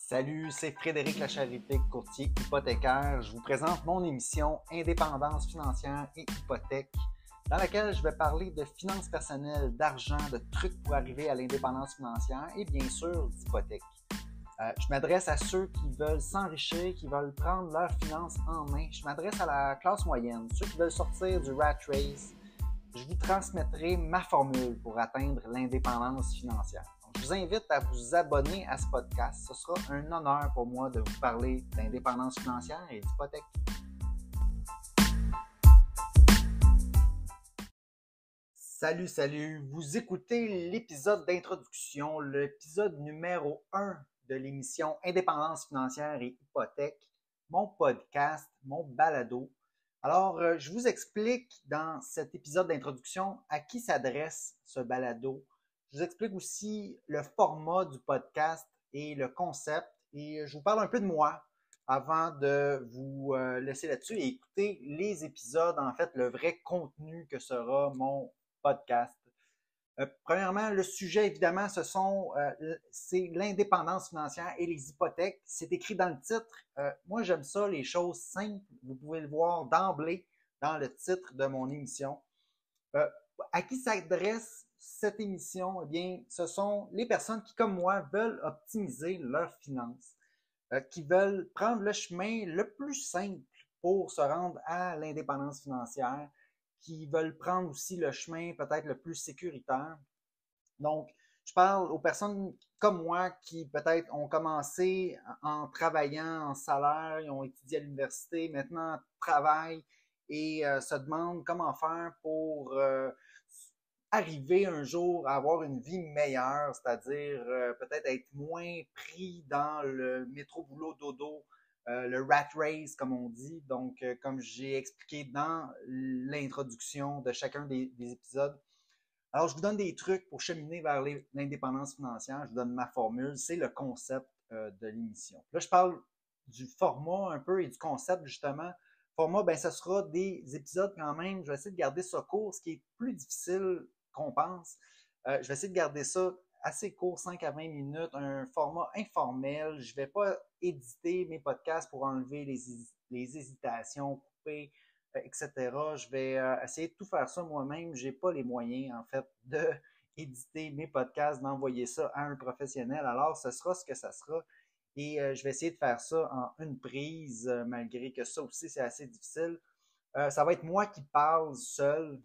Salut, c'est Frédéric Lacharité, courtier hypothécaire. Je vous présente mon émission Indépendance financière et hypothèque, dans laquelle je vais parler de finances personnelles, d'argent, de trucs pour arriver à l'indépendance financière et bien sûr d'hypothèque. Je m'adresse à ceux qui veulent s'enrichir, qui veulent prendre leurs finances en main. Je m'adresse à la classe moyenne, ceux qui veulent sortir du rat race. Je vous transmettrai ma formule pour atteindre l'indépendance financière. Donc, je vous invite à vous abonner à ce podcast. Ce sera un honneur pour moi de vous parler d'indépendance financière et d'hypothèque. Salut! Vous écoutez l'épisode d'introduction, l'épisode numéro 1 de l'émission Indépendance financière et hypothèque, mon podcast, mon balado. Alors, je vous explique dans cet épisode d'introduction à qui s'adresse ce balado. Je vous explique aussi le format du podcast et le concept. Et je vous parle un peu de moi avant de vous laisser là-dessus et écouter les épisodes, en fait, le vrai contenu que sera mon podcast. Premièrement, le sujet, évidemment, c'est l'indépendance financière et les hypothèques. C'est écrit dans le titre. Moi, j'aime ça, les choses simples. Vous pouvez le voir d'emblée dans le titre de mon émission. À qui s'adresse cette émission? Eh bien, ce sont les personnes qui, comme moi, veulent optimiser leurs finances, qui veulent prendre le chemin le plus simple pour se rendre à l'indépendance financière, qui veulent prendre aussi le chemin peut-être le plus sécuritaire. Donc, je parle aux personnes comme moi qui peut-être ont commencé en travaillant en salaire, ils ont étudié à l'université, maintenant travaillent et se demandent comment faire pour arriver un jour à avoir une vie meilleure, c'est-à-dire peut-être être moins pris dans le métro-boulot-dodo, le rat race, comme on dit. Donc, comme j'ai expliqué dans l'introduction de chacun des épisodes. Alors, je vous donne des trucs pour cheminer vers l'indépendance financière. Je vous donne ma formule. C'est le concept de l'émission. Là, je parle du format un peu et du concept, justement. Format, ben, ce sera des épisodes quand même. Je vais essayer de garder ça court, ce qui est plus difficile qu'on pense. Je vais essayer de garder ça assez court, 5 à 20 minutes, un format informel. Je ne vais pas éditer mes podcasts pour enlever les hésitations, couper, etc. Je vais essayer de tout faire ça moi-même. Je n'ai pas les moyens, en fait, d'éditer mes podcasts, d'envoyer ça à un professionnel. Alors, ce sera ce que ça sera. Et je vais essayer de faire ça en une prise, malgré que ça aussi, c'est assez difficile. Ça va être moi qui parle seul.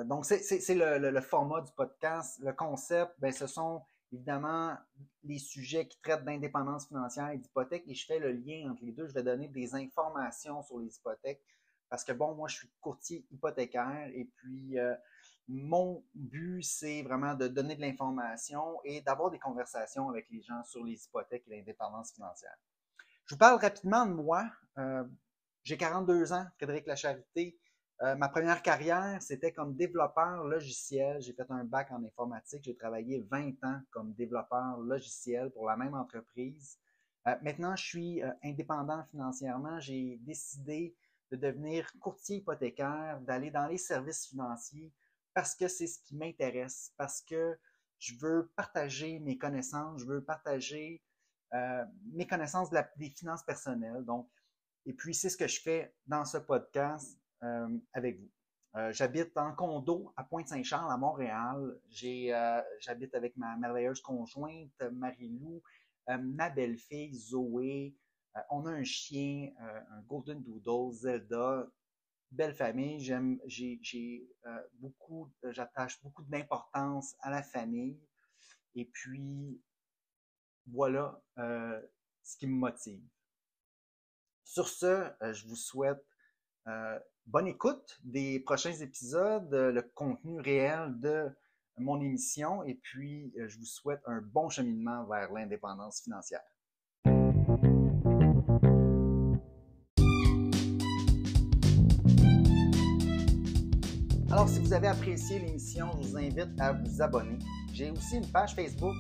Donc, c'est le format du podcast. Le concept, ben, ce sont évidemment les sujets qui traitent d'indépendance financière et d'hypothèque et je fais le lien entre les deux. Je vais donner des informations sur les hypothèques parce que, bon, moi, je suis courtier hypothécaire et puis mon but, c'est vraiment de donner de l'information et d'avoir des conversations avec les gens sur les hypothèques et l'indépendance financière. Je vous parle rapidement de moi. J'ai 42 ans, Frédéric Lacharité. Ma première carrière, c'était comme développeur logiciel. J'ai fait un bac en informatique. J'ai travaillé 20 ans comme développeur logiciel pour la même entreprise. Maintenant, je suis indépendant financièrement. J'ai décidé de devenir courtier hypothécaire, d'aller dans les services financiers parce que c'est ce qui m'intéresse, parce que je veux partager mes connaissances, je veux partager mes connaissances des finances personnelles. Donc, et puis, c'est ce que je fais dans ce podcast avec vous. J'habite en condo à Pointe-Saint-Charles, à Montréal. J'habite avec ma merveilleuse conjointe, Marie-Lou, ma belle-fille, Zoé. On a un chien, un Golden Doodle, Zelda. Belle famille. J'attache beaucoup d'importance à la famille. Et puis, voilà ce qui me motive. Sur ce, je vous souhaite bonne écoute des prochains épisodes, le contenu réel de mon émission et puis je vous souhaite un bon cheminement vers l'indépendance financière. Alors, si vous avez apprécié l'émission, je vous invite à vous abonner. J'ai aussi une page Facebook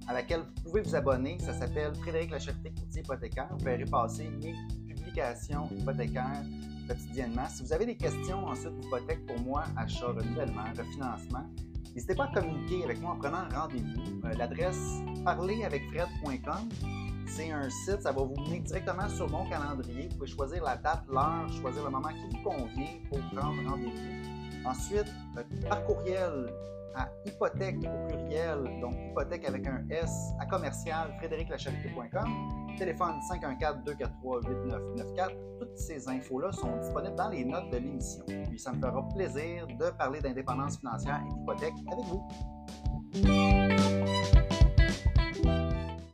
à laquelle vous pouvez vous abonner. Ça s'appelle Frédéric Lacharité, courtier hypothécaire. Vous verrez passer mes publications hypothécaires quotidiennement. Si vous avez des questions ensuite d'hypothèque pour moi, achat, renouvellement, refinancement, N'hésitez pas à communiquer avec moi en prenant rendez-vous. L'adresse parleravecfred.com. C'est un site, ça va vous mener directement sur mon calendrier. Vous pouvez choisir la date, l'heure, choisir le moment qui vous convient pour prendre rendez-vous. Ensuite, par courriel à hypothèque au pluriel, donc hypothèque avec un S, à commercial frédériclacharité.com. Téléphone 514-243-8994. Toutes ces infos-là sont disponibles dans les notes de l'émission. Puis ça me fera plaisir de parler d'indépendance financière et d'hypothèque avec vous.